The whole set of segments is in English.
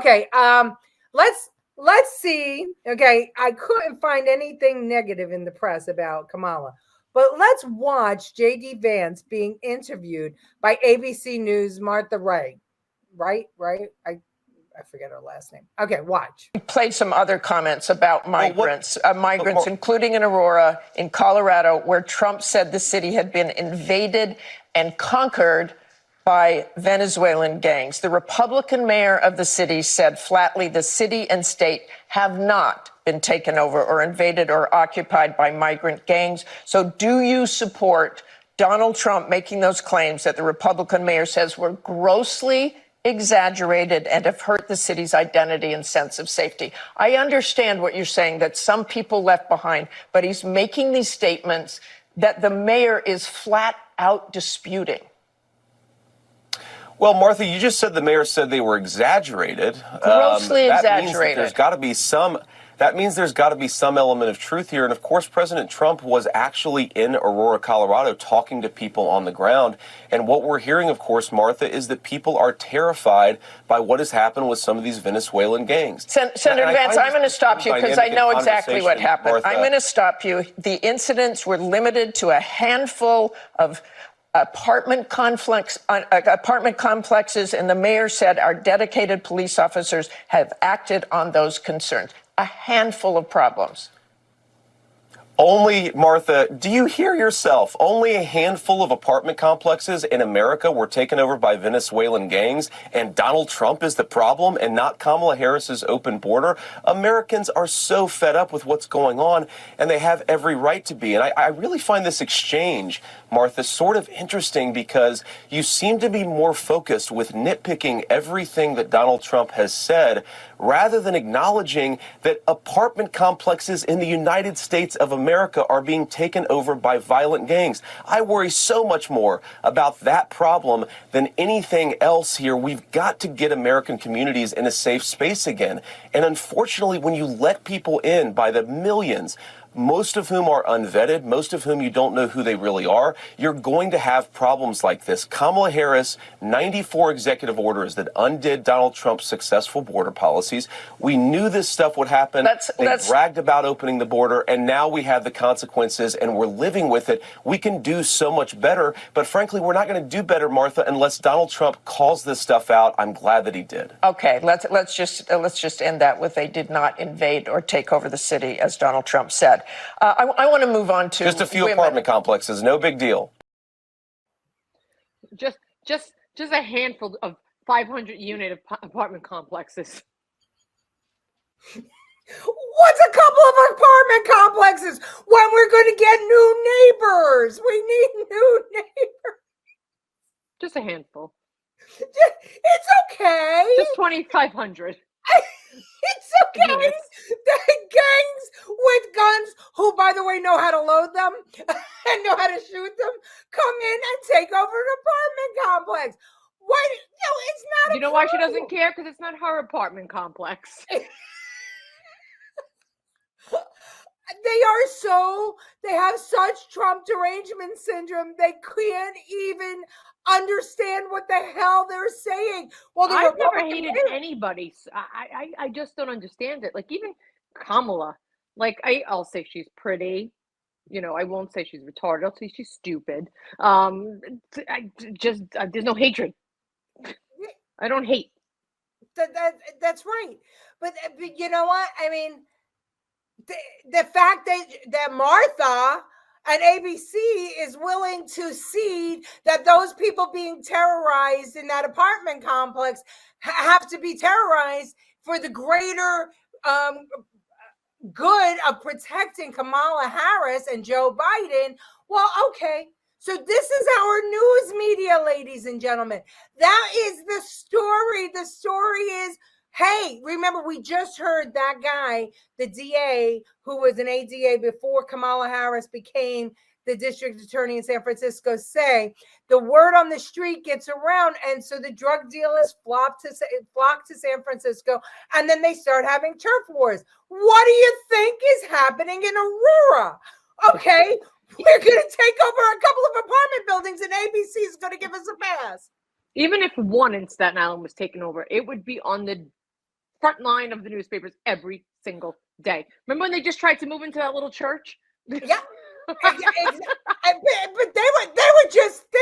Okay. Let's see. Okay, I couldn't find anything negative in the press about Kamala. But let's watch JD Vance being interviewed by ABC News Martha Ray. Right? I forget her last name. Okay, watch. We played some other comments about migrants, including in Aurora, in Colorado, where Trump said the city had been invaded and conquered by Venezuelan gangs. The Republican mayor of the city said flatly the city and state have not been taken over or invaded or occupied by migrant gangs. So do you support Donald Trump making those claims that the Republican mayor says were grossly exaggerated and have hurt the city's identity and sense of safety? I understand what you're saying, that some people left behind, but he's making these statements that the mayor is flat out disputing. Well, Martha, you just said the mayor said they were exaggerated. Grossly exaggerated. That means there's got to be some element of truth here. And of course, President Trump was actually in Aurora, Colorado, talking to people on the ground. And what we're hearing, of course, Martha, is that people are terrified by what has happened with some of these Venezuelan gangs. Senator Vance, I'm going to stop you because I know exactly what happened. Martha. I'm going to stop you. The incidents were limited to a handful of apartment complexes, and the mayor said our dedicated police officers have acted on those concerns. A handful of problems. Only, Martha, do you hear yourself? Only a handful of apartment complexes in America were taken over by Venezuelan gangs, and Donald Trump is the problem and not Kamala Harris's open border. Americans are so fed up with what's going on, and they have every right to be. And I really find this exchange, Martha, sort of interesting because you seem to be more focused with nitpicking everything that Donald Trump has said rather than acknowledging that apartment complexes in the United States of America are being taken over by violent gangs. I worry so much more about that problem than anything else here. We've got to get American communities in a safe space again. And unfortunately, when you let people in by the millions, most of whom are unvetted, most of whom you don't know who they really are, you're going to have problems like this. Kamala Harris, 94 executive orders that undid Donald Trump's successful border policies. We knew this stuff would happen. They bragged about opening the border, and now we have the consequences, and we're living with it. We can do so much better, but frankly, we're not going to do better, Martha, unless Donald Trump calls this stuff out. I'm glad that he did. Okay, let's just end that with they did not invade or take over the city, as Donald Trump said. I want to move on to just a few apartment complexes. No big deal. Just a handful of 500-unit apartment complexes. What's a couple of apartment complexes when we're going to get new neighbors? We need new neighbors. Just a handful. It's okay. Just 2,500. It's okay. The gangs with guns, who, by the way, know how to load them and know how to shoot them, come in and take over an apartment complex. Why? No, it's not. You know why she doesn't care? Because it's not her apartment complex. They have such Trump derangement syndrome, they can't even understand what the hell they're saying. Well, I've never hated anybody. I just don't understand it. Like, even Kamala, like, I'll say she's pretty. You know, I won't say she's retarded. I'll say she's stupid. There's no hatred. I don't hate. That's right. But you know what? I mean, the fact that Martha and ABC is willing to cede that those people being terrorized in that apartment complex have to be terrorized for the greater good of protecting Kamala Harris and Joe Biden. Well, okay. So this is our news media, ladies and gentlemen. That is the story. The story is, hey, remember, we just heard that guy, the DA, who was an ADA before Kamala Harris became the district attorney in San Francisco, say the word on the street gets around. And so the drug dealers flock to San Francisco, and then they start having turf wars. What do you think is happening in Aurora? Okay, we're going to take over a couple of apartment buildings, and ABC is going to give us a pass. Even if one in Staten Island was taken over, it would be on the front line of the newspapers every single day. Remember when they just tried to move into that little church? Yeah. But they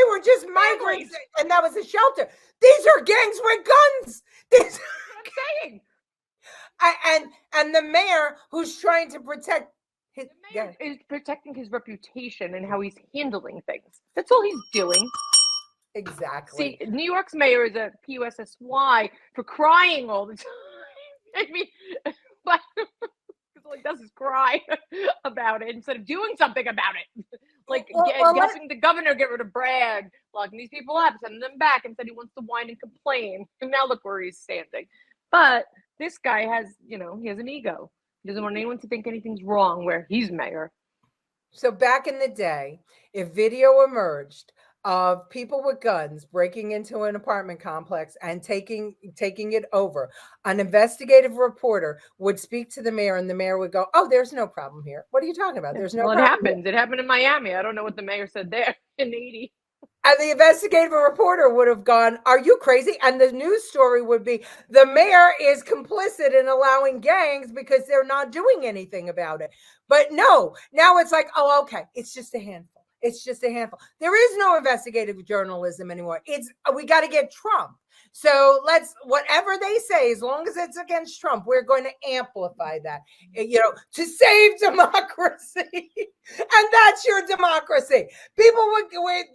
were just migrants, Families. and that was a shelter. These are gangs with guns. These, I'm saying. and the mayor who's trying to protect his, The mayor is protecting his reputation and how he's handling things. That's all he's doing. exactly. See, New York's mayor is a PUSSY for crying all the time. I mean, but all he does is cry about it instead of doing something about it. Like helping the governor get rid of Bragg, locking these people up, sending them back, and said he wants to whine and complain. And now look where he's standing. But this guy has, he has an ego. He doesn't want anyone to think anything's wrong where he's mayor. So back in the day, if video emerged of people with guns breaking into an apartment complex and taking it over, an investigative reporter would speak to the mayor, and the mayor would go, "Oh, there's no problem here. What are you talking about? There's no problem." It happens. It happened in Miami. I don't know what the mayor said there in '80. And the investigative reporter would have gone, "Are you crazy?" And the news story would be, "The mayor is complicit in allowing gangs because they're not doing anything about it." But no, now it's like, "Oh, okay, it's just a handful. It's just a handful." There is no investigative journalism anymore. We got to get Trump. So whatever they say, as long as it's against Trump, we're going to amplify that, to save democracy. And that's your democracy. People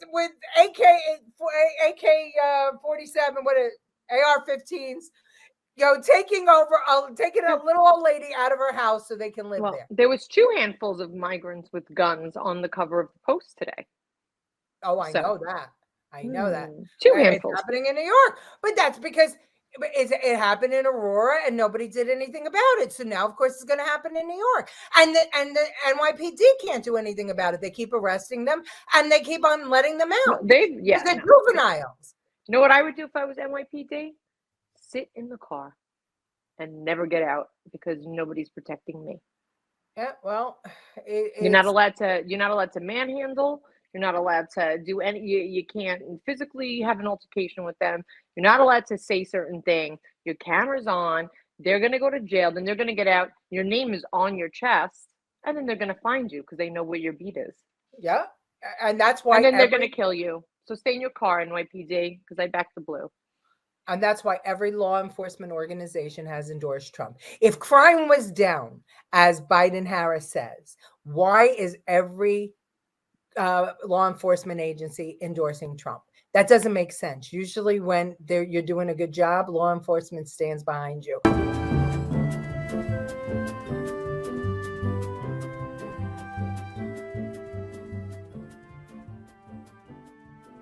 with AK-47, AR-15s, taking a little old lady out of her house so they can live there. There was 2 handfuls of migrants with guns on the cover of the Post today. Oh, I know that. I know that. 2 handfuls. It's happening in New York, but that's because it happened in Aurora and nobody did anything about it. So now, of course, it's going to happen in New York, and the NYPD can't do anything about it. They keep arresting them and they keep on letting them out. They're juveniles. You know what I would do if I was NYPD? Sit in the car and never get out because nobody's protecting me. Yeah, well, you're not allowed to manhandle. You're not allowed to do any. You can't physically have an altercation with them. You're not allowed to say certain things. Your camera's on. They're going to go to jail. Then they're going to get out. Your name is on your chest, and then they're going to find you because they know where your beat is. Yeah, and that's why. And then they're going to kill you. So stay in your car, NYPD, because I back the blue. And that's why every law enforcement organization has endorsed Trump. If crime was down, as Biden-Harris says, why is every law enforcement agency endorsing Trump? That doesn't make sense. Usually when you're doing a good job, law enforcement stands behind you.